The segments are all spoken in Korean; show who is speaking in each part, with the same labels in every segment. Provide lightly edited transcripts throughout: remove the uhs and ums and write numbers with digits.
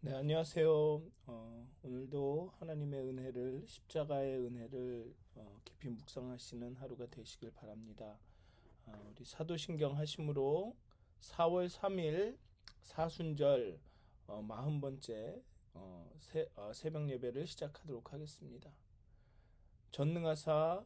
Speaker 1: 네, 안녕하세요. 오늘도 하나님의 은혜를, 십자가의 은혜를 깊이 묵상하시는 하루가 되시길 바랍니다. 우리 사도신경 하심으로 4월 3일 사순절 40번째 새벽 예배를 시작하도록 하겠습니다. 전능하사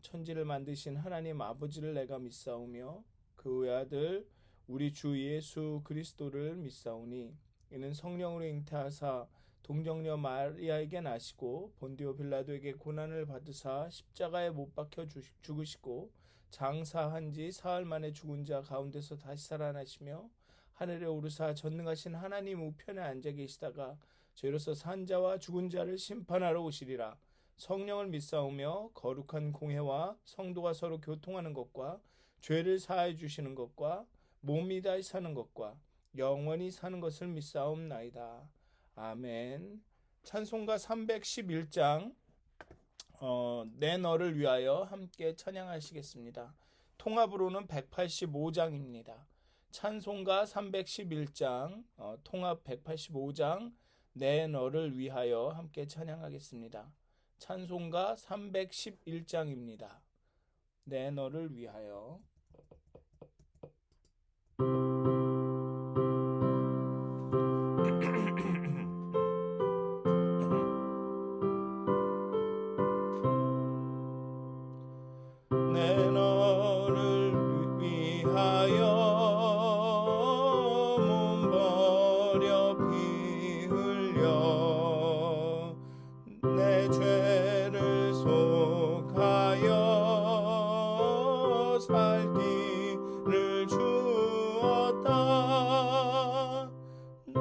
Speaker 1: 천지를 만드신 하나님 아버지를 내가 믿사오며 그 외아들 우리 주 예수 그리스도를 믿사오니 이는 성령으로 잉태하사 동정녀 마리아에게 나시고 본디오 빌라도에게 고난을 받으사 십자가에 못 박혀 죽으시고 장사한 지 사흘 만에 죽은 자 가운데서 다시 살아나시며 하늘에 오르사 전능하신 하나님 우편에 앉아 계시다가 저희로서 산 자와 죽은 자를 심판하러 오시리라. 성령을 믿사오며 거룩한 공회와 성도가 서로 교통하는 것과 죄를 사하여 주시는 것과 몸이 다시 사는 것과 영원히 사는 것을 믿사옵나이다. 아멘. 찬송가 311장 내 너를 위하여 함께 찬양하시겠습니다. 통합으로는 185장입니다. 찬송가 311장 통합 185장 내 너를 위하여 함께 찬양하겠습니다. 찬송가 311장입니다. 내 너를 위하여. 내 너를 위하여 몸 버려 피 흘려 내 죄를 속하여 살 길을 주었다.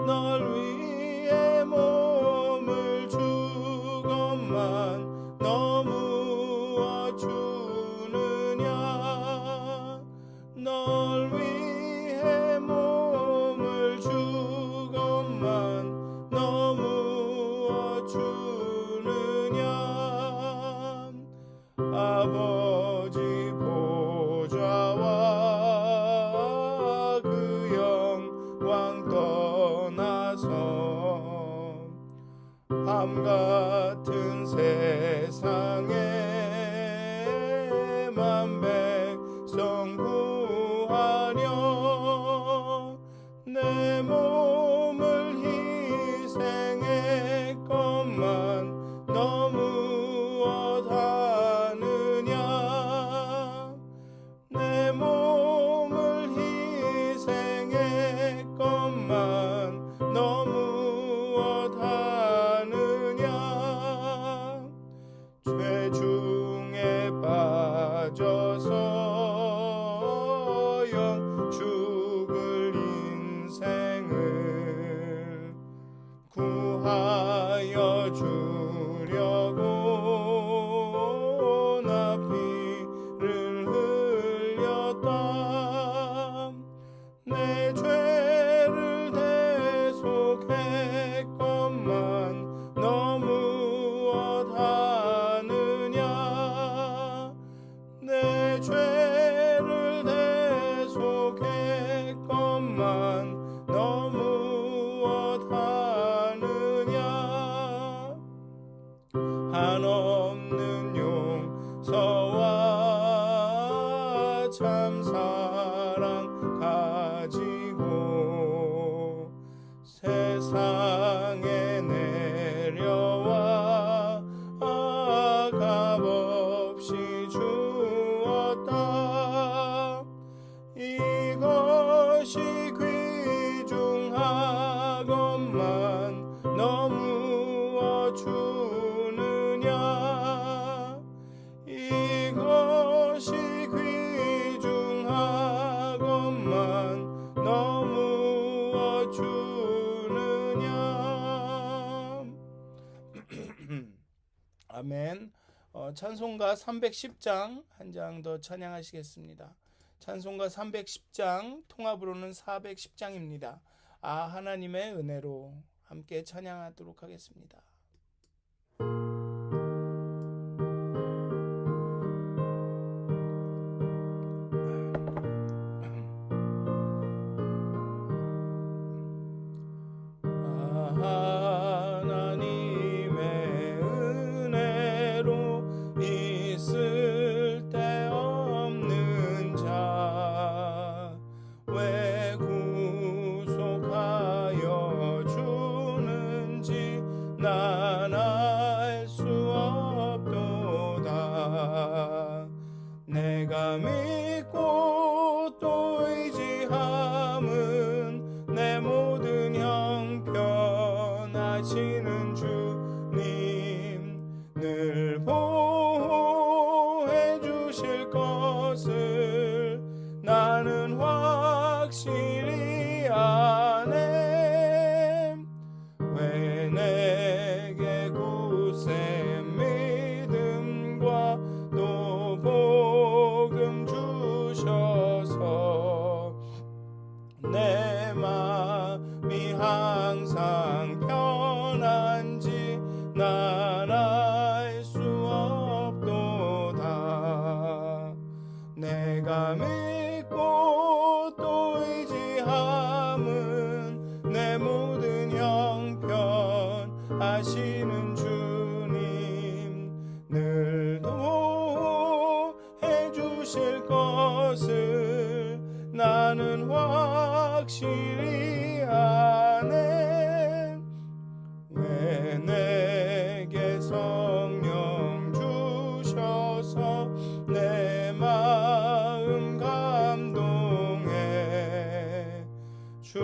Speaker 1: 널 위해 몸을 주건만 너무어 주느냐. 널 위해 몸을 주건만 너무어 주느냐. 아버지 보좌와 그 영광 떠나서 밤 같은 세상에만 백성 구하려 내 몸을 희생했건만 너무 어하느냐. 내 몸을 희생했건만 너무 어하느냐. 죄 중에 빠져서 영 죽을 인생을 구하여 주려고 나 피를 흘렸다. 내 죄를 대속했건만 너무 어하느냐. 내 죄를 대속했건만 너무 어하느냐. 한없는 용서와 참사랑 가지고 세상에 내려와 값없이 주었다. 이것이 귀중하건만 너무어 주느냐. 이것이 귀중하건만 너무어 주느냐. 아멘. 찬송가 310장 한 장 더 찬양하시겠습니다. 찬송가 310장 통합으로는 410장입니다. 하나님의 은혜로 함께 찬양하도록 하겠습니다. 의지함은 내 모든 형편하시는 주님 늘 보호해 주실 것을 나는 확실히 아네. 왜 내게 굳센 믿음과 또 복음 주셔서 내 마음이 항상 편한지 난 알 수 없도다. 내가 믿고 또 의지함은 내 모든 형편 하시는 주님 늘 도해 주실 것을 나는 확실히 아네. 왜 내게 성령 주셔서 내 마음 감동해 주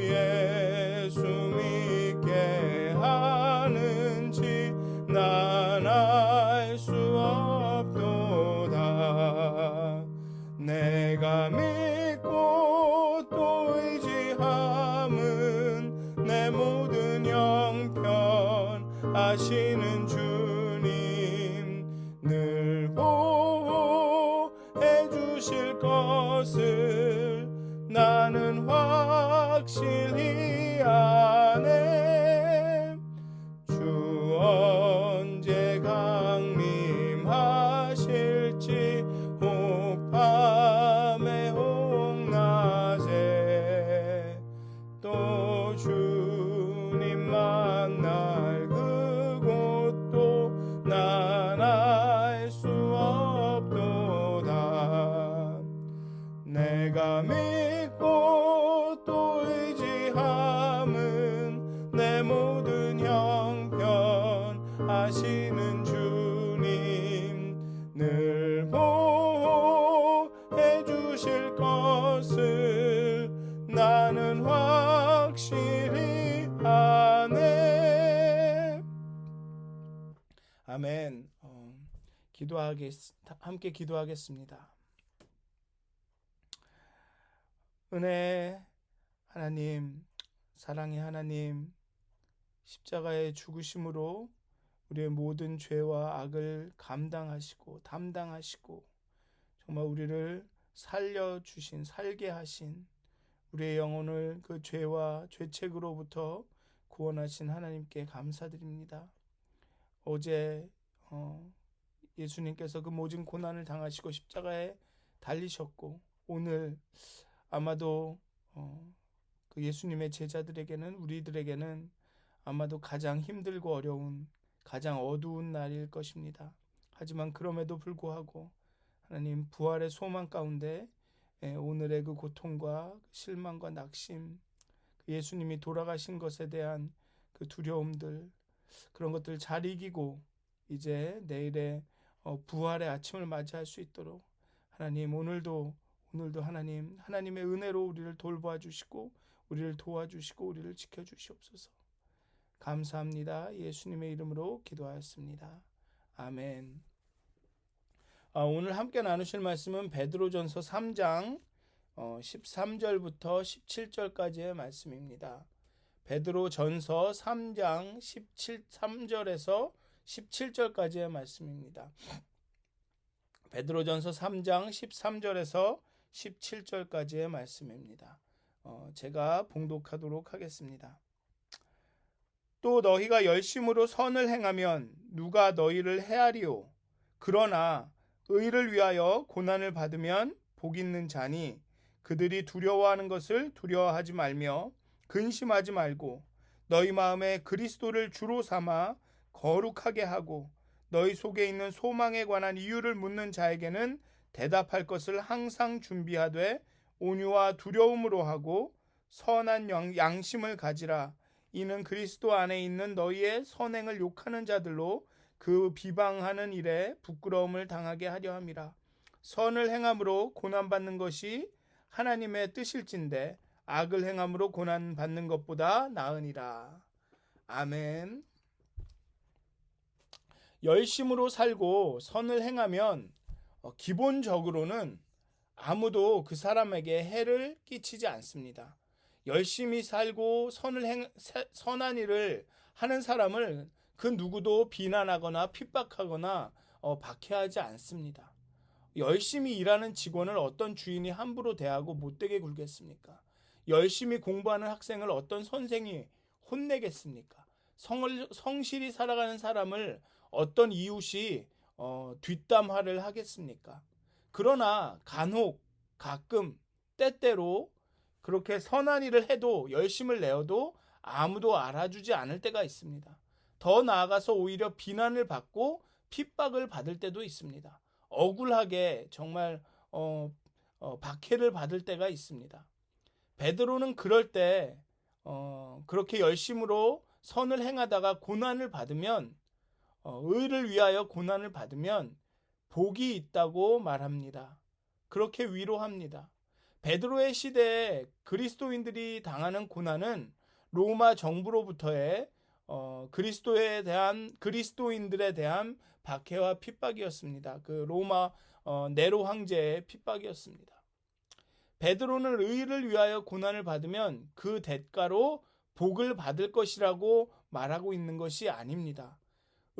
Speaker 1: 예수 믿게 하는지 난 알 수 없도다. 내가 믿고 또 의지함은 내 모든 형편 하시는 주님 늘 보호해 주실 것을 나는 확실히 아네. 주 언제 강림하실지 혹 밤에 혹 낮에 또 주님 만날 그곳도 난 알 수 없도다. 내가 믿고 또 의지함은 내 모든 형편 하시는 주님 늘 보호해 주실 것을 나는 확실히 아네. 아멘. 함께 기도하겠습니다. 은혜 하나님, 사랑의 하나님, 십자가의 죽으심으로 우리의 모든 죄와 악을 감당하시고 담당하시고 정말 우리를 살려주신, 살게 하신, 우리의 영혼을 그 죄와 죄책으로부터 구원하신 하나님께 감사드립니다. 어제 예수님께서 그 모든 고난을 당하시고 십자가에 달리셨고 오늘 아마도 그 예수님의 제자들에게는, 우리들에게는 아마도 가장 힘들고 어려운, 가장 어두운 날일 것입니다. 하지만 그럼에도 불구하고 하나님 부활의 소망 가운데 오늘의 그 고통과 실망과 낙심, 예수님이 돌아가신 것에 대한 그 두려움들, 그런 것들 잘 이기고 이제 내일의 부활의 아침을 맞이할 수 있도록 하나님 오늘도 하나님의 은혜로 우리를 돌보아 주시고 우리를 도와주시고 우리를 지켜주시옵소서. 감사합니다. 예수님의 이름으로 기도하였습니다. 아멘. 오늘 함께 나누실 말씀은 베드로전서 3장 13절부터 17절까지의 말씀입니다. 베드로전서 3장 3절에서 17절까지의 말씀입니다. 베드로전서 3장 13절에서 17절까지의 말씀입니다. 제가 봉독하도록 하겠습니다. 또 너희가 열심으로 선을 행하면 누가 너희를 해하리요? 그러나 의를 위하여 고난을 받으면 복 있는 자니 그들이 두려워하는 것을 두려워하지 말며 근심하지 말고 너희 마음에 그리스도를 주로 삼아 거룩하게 하고 너희 속에 있는 소망에 관한 이유를 묻는 자에게는 대답할 것을 항상 준비하되 온유와 두려움으로 하고 선한 양심을 가지라. 이는 그리스도 안에 있는 너희의 선행을 욕하는 자들로 그 비방하는 일에 부끄러움을 당하게 하려 함이라. 선을 행함으로 고난받는 것이 하나님의 뜻일진데 악을 행함으로 고난 받는 것보다 나으니라. 아멘. 열심으로 살고 선을 행하면 기본적으로는 아무도 그 사람에게 해를 끼치지 않습니다. 열심히 살고 선한 일을 하는 사람을 그 누구도 비난하거나 핍박하거나 박해하지 않습니다. 열심히 일하는 직원을 어떤 주인이 함부로 대하고 못되게 굴겠습니까? 열심히 공부하는 학생을 어떤 선생이 혼내겠습니까? 성실히 살아가는 사람을 어떤 이웃이 뒷담화를 하겠습니까? 그러나 간혹 가끔 때때로 그렇게 선한 일을 해도 열심을 내어도 아무도 알아주지 않을 때가 있습니다. 더 나아가서 오히려 비난을 받고 핍박을 받을 때도 있습니다. 억울하게 정말 박해를 받을 때가 있습니다. 베드로는 그럴 때 그렇게 열심으로 선을 행하다가 고난을 받으면 의를 위하여 고난을 받으면 복이 있다고 말합니다. 그렇게 위로합니다. 베드로의 시대에 그리스도인들이 당하는 고난은 로마 정부로부터의 그리스도인들에 대한 박해와 핍박이었습니다. 그 로마 네로 황제의 핍박이었습니다. 베드로는 의를 위하여 고난을 받으면 그 대가로 복을 받을 것이라고 말하고 있는 것이 아닙니다.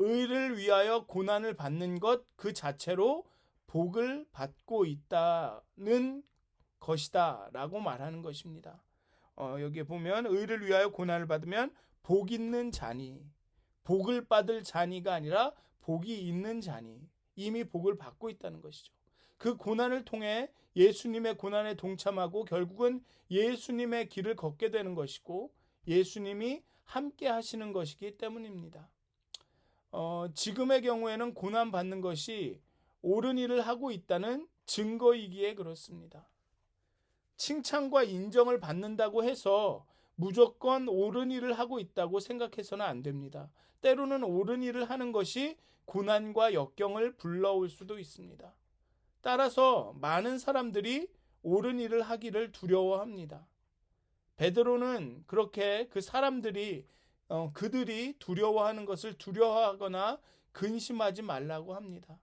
Speaker 1: 의를 위하여 고난을 받는 것 그 자체로 복을 받고 있다는 것이다 라고 말하는 것입니다. 여기 보면 의를 위하여 고난을 받으면 복 있는 자니, 복을 받을 자니가 아니라 복이 있는 자니, 이미 복을 받고 있다는 것이죠. 그 고난을 통해 예수님의 고난에 동참하고 결국은 예수님의 길을 걷게 되는 것이고 예수님이 함께 하시는 것이기 때문입니다. 지금의 경우에는 고난 받는 것이 옳은 일을 하고 있다는 증거이기에 그렇습니다. 칭찬과 인정을 받는다고 해서 무조건 옳은 일을 하고 있다고 생각해서는 안 됩니다. 때로는 옳은 일을 하는 것이 고난과 역경을 불러올 수도 있습니다. 따라서 많은 사람들이 옳은 일을 하기를 두려워합니다. 베드로는 그렇게 그 사람들이 그들이 두려워하는 것을 두려워하거나 근심하지 말라고 합니다.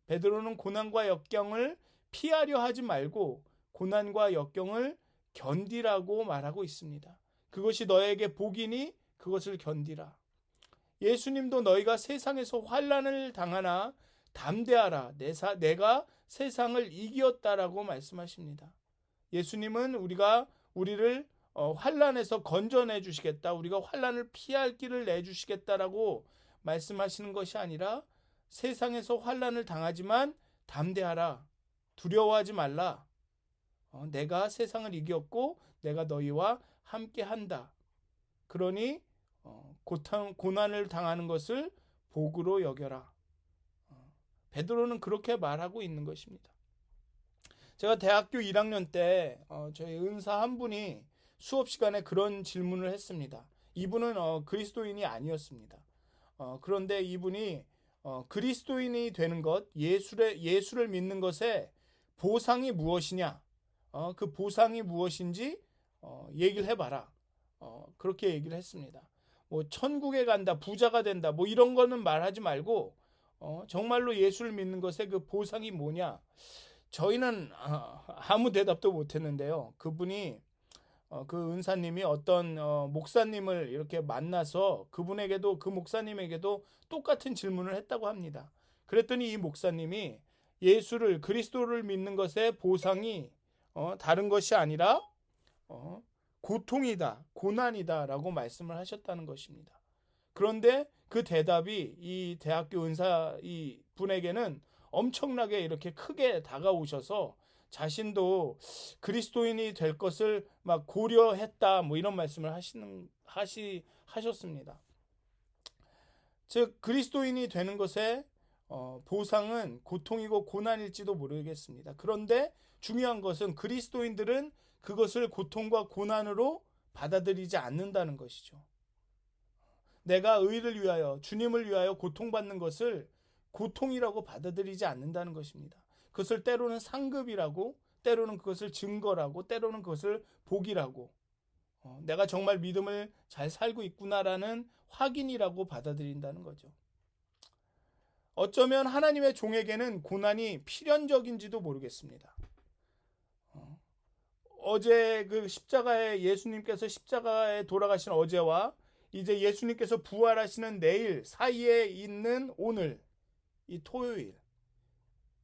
Speaker 1: 베드로는 고난과 역경을 피하려 하지 말고 고난과 역경을 견디라고 말하고 있습니다. 그것이 너에게 복이니 그것을 견디라. 예수님도 너희가 세상에서 환난을 당하나 담대하라. 내가 세상을 이겼다라고 말씀하십니다. 예수님은 우리를 환난에서 건져내 주시겠다. 우리가 환난을 피할 길을 내 주시겠다라고 말씀하시는 것이 아니라 세상에서 환난을 당하지만 담대하라. 두려워하지 말라. 내가 세상을 이겼고 내가 너희와 함께 한다. 그러니 고난을 당하는 것을 복으로 여겨라. 베드로는 그렇게 말하고 있는 것입니다. 제가 대학교 1학년 때 저희 은사 한 분이 수업 시간에 그런 질문을 했습니다. 이분은 그리스도인이 아니었습니다. 그런데 이분이 그리스도인이 되는 것, 예수를 믿는 것의 보상이 무엇이냐? 그 보상이 무엇인지 얘기를 해봐라. 그렇게 얘기를 했습니다. 뭐 천국에 간다, 부자가 된다, 뭐 이런 거는 말하지 말고 정말로 예수를 믿는 것의 그 보상이 뭐냐? 저희는 아무 대답도 못했는데요. 그분이 그 은사님이 어떤 목사님을 이렇게 만나서 그 목사님에게도 똑같은 질문을 했다고 합니다. 그랬더니 이 목사님이 그리스도를 믿는 것의 보상이 다른 것이 아니라 고통이다, 고난이다라고 말씀을 하셨다는 것입니다. 그런데 그 대답이 이 대학교 은사 이 분에게는 엄청나게 이렇게 크게 다가오셔서 자신도 그리스도인이 될 것을 막 고려했다, 뭐 이런 말씀을 하셨습니다. 즉 그리스도인이 되는 것의 보상은 고통이고 고난일지도 모르겠습니다. 그런데 중요한 것은 그리스도인들은 그것을 고통과 고난으로 받아들이지 않는다는 것이죠. 내가 의를 위하여, 주님을 위하여 고통받는 것을 고통이라고 받아들이지 않는다는 것입니다. 그것을 때로는 상급이라고, 때로는 그것을 증거라고, 때로는 그것을 복이라고, 내가 정말 믿음을 잘 살고 있구나라는 확인이라고 받아들인다는 거죠. 어쩌면 하나님의 종에게는 고난이 필연적인지도 모르겠습니다. 어제 그 십자가에 예수님께서 십자가에 돌아가신 어제와 이제 예수님께서 부활하시는 내일 사이에 있는 오늘, 이 토요일,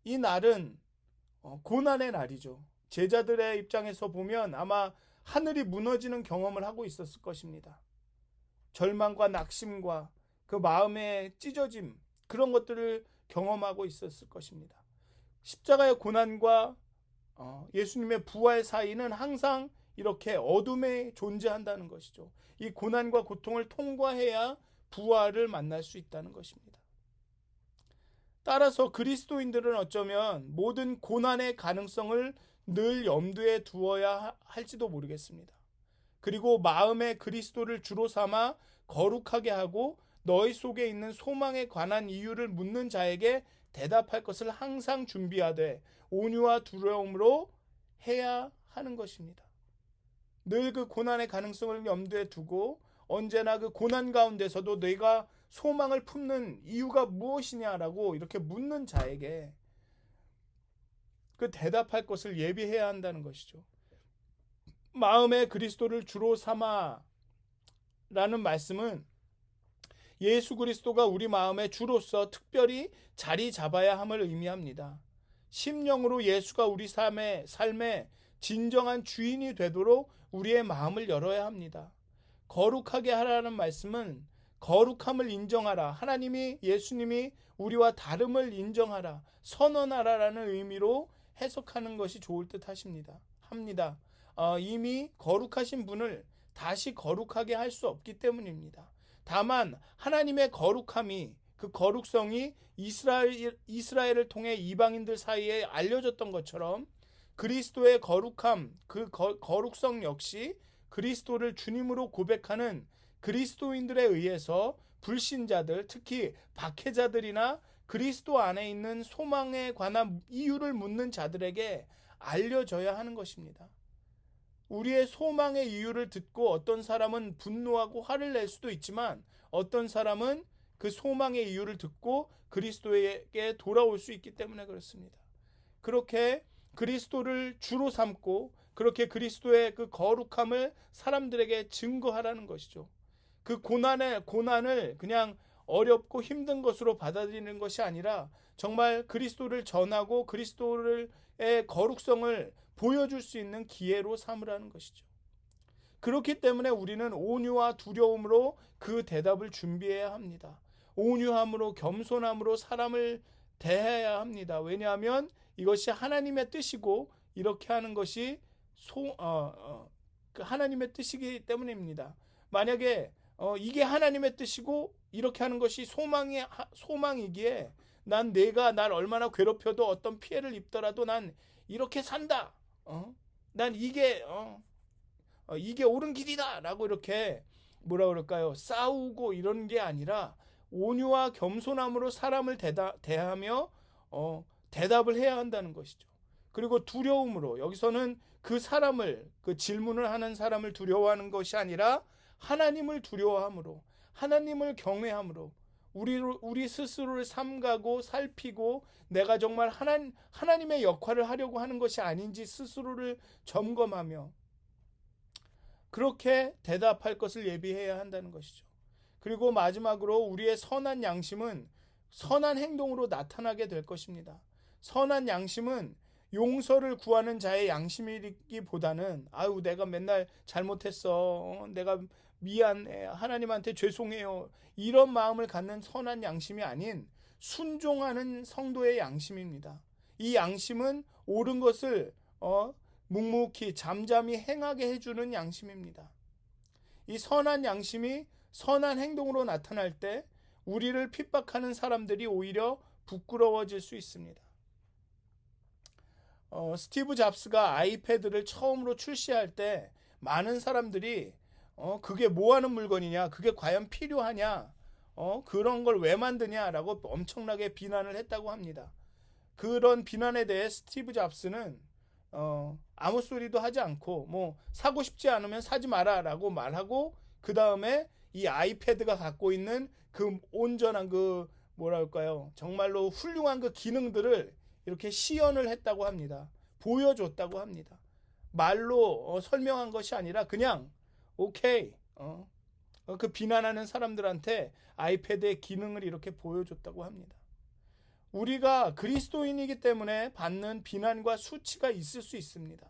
Speaker 1: 이 날은 고난의 날이죠. 제자들의 입장에서 보면 아마 하늘이 무너지는 경험을 하고 있었을 것입니다. 절망과 낙심과 그 마음의 찢어짐, 그런 것들을 경험하고 있었을 것입니다. 십자가의 고난과 예수님의 부활 사이는 항상 이렇게 어둠에 존재한다는 것이죠. 이 고난과 고통을 통과해야 부활을 만날 수 있다는 것입니다. 따라서 그리스도인들은 어쩌면 모든 고난의 가능성을 늘 염두에 두어야 할지도 모르겠습니다. 그리고 마음에 그리스도를 주로 삼아 거룩하게 하고 너희 속에 있는 소망에 관한 이유를 묻는 자에게 대답할 것을 항상 준비하되 온유와 두려움으로 해야 하는 것입니다. 늘 그 고난의 가능성을 염두에 두고 언제나 그 고난 가운데서도 내가 소망을 품는 이유가 무엇이냐라고 이렇게 묻는 자에게 그 대답할 것을 예비해야 한다는 것이죠. 마음에 그리스도를 주로 삼아 라는 말씀은 예수 그리스도가 우리 마음의 주로서 특별히 자리 잡아야 함을 의미합니다. 심령으로 예수가 우리 삶의 진정한 주인이 되도록 우리의 마음을 열어야 합니다. 거룩하게 하라는 말씀은 거룩함을 인정하라, 하나님이 예수님이 우리와 다름을 인정하라, 선언하라라는 의미로 해석하는 것이 좋을 듯 합니다. 이미 거룩하신 분을 다시 거룩하게 할 수 없기 때문입니다. 다만 하나님의 거룩함이, 그 거룩성이 이스라엘을 통해 이방인들 사이에 알려졌던 것처럼 그리스도의 거룩함, 그 거룩성 역시 그리스도를 주님으로 고백하는 그리스도인들에 의해서 불신자들, 특히 박해자들이나 그리스도 안에 있는 소망에 관한 이유를 묻는 자들에게 알려져야 하는 것입니다. 우리의 소망의 이유를 듣고 어떤 사람은 분노하고 화를 낼 수도 있지만 어떤 사람은 그 소망의 이유를 듣고 그리스도에게 돌아올 수 있기 때문에 그렇습니다. 그렇게 그리스도를 주로 삼고 그렇게 그리스도의 그 거룩함을 사람들에게 증거하라는 것이죠. 그 고난을 그냥 어렵고 힘든 것으로 받아들이는 것이 아니라 정말 그리스도를 전하고 그리스도의 거룩성을 보여줄 수 있는 기회로 삼으라는 것이죠. 그렇기 때문에 우리는 온유와 두려움으로 그 대답을 준비해야 합니다. 온유함으로 겸손함으로 사람을 대해야 합니다. 왜냐하면 이것이 하나님의 뜻이고 이렇게 하는 것이 하나님의 뜻이기 때문입니다. 만약에 이게 하나님의 뜻이고 이렇게 하는 것이 소망이기에 난 내가 날 얼마나 괴롭혀도 어떤 피해를 입더라도 난 이렇게 산다. 난 이게 옳은 길이다라고 이렇게 뭐라 그럴까요? 싸우고 이런 게 아니라 온유와 겸손함으로 사람을 대하며 대답을 해야 한다는 것이죠. 그리고 두려움으로, 여기서는 그 질문을 하는 사람을 두려워하는 것이 아니라 하나님을 두려워함으로, 하나님을 경외함으로 우리 스스로를 삼가고 살피고 내가 정말 하나님의 역할을 하려고 하는 것이 아닌지 스스로를 점검하며 그렇게 대답할 것을 예비해야 한다는 것이죠. 그리고 마지막으로 우리의 선한 양심은 선한 행동으로 나타나게 될 것입니다. 선한 양심은 용서를 구하는 자의 양심이기보다는 내가 맨날 잘못했어, 내가 미안해, 하나님한테 죄송해요, 이런 마음을 갖는 선한 양심이 아닌 순종하는 성도의 양심입니다. 이 양심은 옳은 것을 묵묵히 잠잠히 행하게 해주는 양심입니다. 이 선한 양심이 선한 행동으로 나타날 때 우리를 핍박하는 사람들이 오히려 부끄러워질 수 있습니다. 스티브 잡스가 아이패드를 처음으로 출시할 때 많은 사람들이 그게 뭐 하는 물건이냐, 그게 과연 필요하냐, 그런 걸 왜 만드냐라고 엄청나게 비난을 했다고 합니다. 그런 비난에 대해 스티브 잡스는 아무 소리도 하지 않고 뭐 사고 싶지 않으면 사지 마라라고 말하고 그 다음에 이 아이패드가 갖고 있는 그 온전한 그 뭐랄까요 정말로 훌륭한 그 기능들을 이렇게 시연을 했다고 합니다. 보여줬다고 합니다. 말로 설명한 것이 아니라 그냥 오케이 그 비난하는 사람들한테 아이패드의 기능을 이렇게 보여줬다고 합니다. 우리가 그리스도인이기 때문에 받는 비난과 수치가 있을 수 있습니다.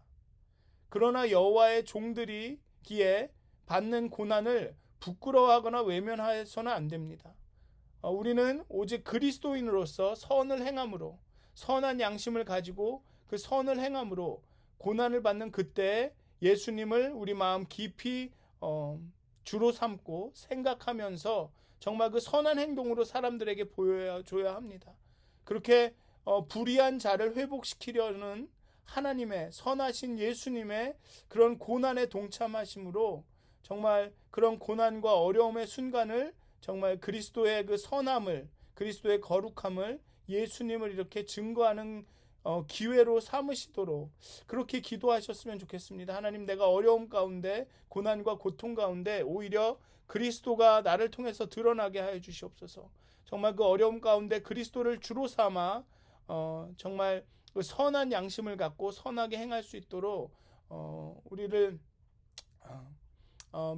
Speaker 1: 그러나 여호와의 종들이기에 받는 고난을 부끄러워하거나 외면해서는 안 됩니다. 우리는 오직 그리스도인으로서 선을 행함으로 선한 양심을 가지고 그 선을 행함으로 고난을 받는 그때 예수님을 우리 마음 깊이 주로 삼고 생각하면서 정말 그 선한 행동으로 사람들에게 보여줘야 합니다. 그렇게 불의한 자를 회복시키려는 하나님의 선하신 예수님의 그런 고난에 동참하심으로 정말 그런 고난과 어려움의 순간을 정말 그리스도의 그 선함을 그리스도의 거룩함을 예수님을 이렇게 증거하는 기회로 삼으시도록 그렇게 기도하셨으면 좋겠습니다. 하나님, 내가 어려움 가운데 고난과 고통 가운데 오히려 그리스도가 나를 통해서 드러나게 하여 주시옵소서. 정말 그 어려움 가운데 그리스도를 주로 삼아 정말 그 선한 양심을 갖고 선하게 행할 수 있도록 우리를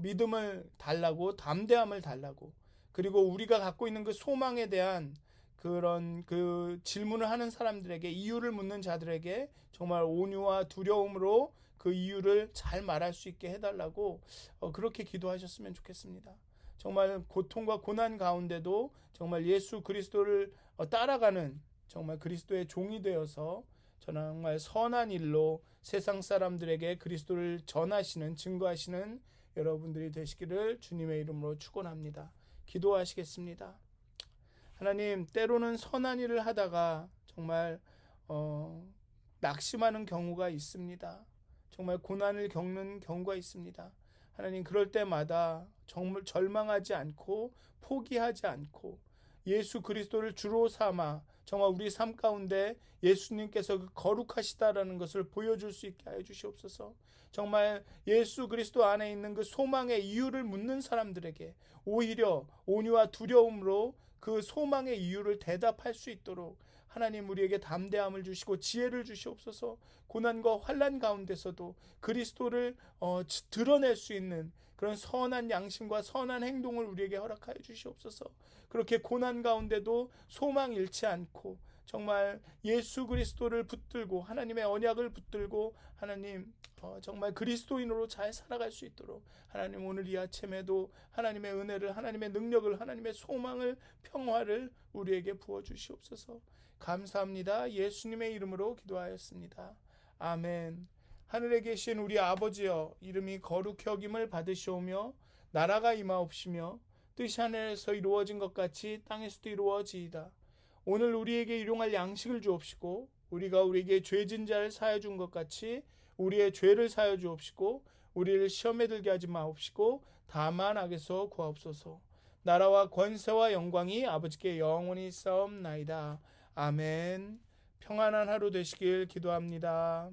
Speaker 1: 믿음을 달라고 담대함을 달라고 그리고 우리가 갖고 있는 그 소망에 대한 그런 그 질문을 하는 사람들에게 이유를 묻는 자들에게 정말 온유와 두려움으로 그 이유를 잘 말할 수 있게 해달라고 그렇게 기도하셨으면 좋겠습니다. 정말 고통과 고난 가운데도 정말 예수 그리스도를 따라가는 정말 그리스도의 종이 되어서 정말 선한 일로 세상 사람들에게 그리스도를 전하시는 증거하시는 여러분들이 되시기를 주님의 이름으로 축원합니다. 기도하시겠습니다. 하나님, 때로는 선한 일을 하다가 정말 낙심하는 경우가 있습니다. 정말 고난을 겪는 경우가 있습니다. 하나님, 그럴 때마다 정말 절망하지 않고 포기하지 않고 예수 그리스도를 주로 삼아 정말 우리 삶 가운데 예수님께서 거룩하시다라는 것을 보여줄 수 있게 하여 주시옵소서. 정말 예수 그리스도 안에 있는 그 소망의 이유를 묻는 사람들에게 오히려 온유와 두려움으로 그 소망의 이유를 대답할 수 있도록 하나님 우리에게 담대함을 주시고 지혜를 주시옵소서. 고난과 환난 가운데서도 그리스도를 드러낼 수 있는 그런 선한 양심과 선한 행동을 우리에게 허락하여 주시옵소서. 그렇게 고난 가운데도 소망 잃지 않고 정말 예수 그리스도를 붙들고 하나님의 언약을 붙들고 하나님 정말 그리스도인으로 잘 살아갈 수 있도록 하나님 오늘 이 아침에도 하나님의 은혜를 하나님의 능력을 하나님의 소망을 평화를 우리에게 부어주시옵소서. 감사합니다. 예수님의 이름으로 기도하였습니다. 아멘. 하늘에 계신 우리 아버지여, 이름이 거룩히 여김을 받으시오며 나라가 임하옵시며 뜻이 하늘에서 이루어진 것 같이 땅에서도 이루어지이다. 오늘 우리에게 일용할 양식을 주옵시고 우리가 우리에게 죄진 자를 사하여 준 것 같이 우리의 죄를 사하여 주옵시고 우리를 시험에 들게 하지 마옵시고 다만 악에서 구하옵소서. 나라와 권세와 영광이 아버지께 영원히 있사옵나이다. 아멘. 평안한 하루 되시길 기도합니다.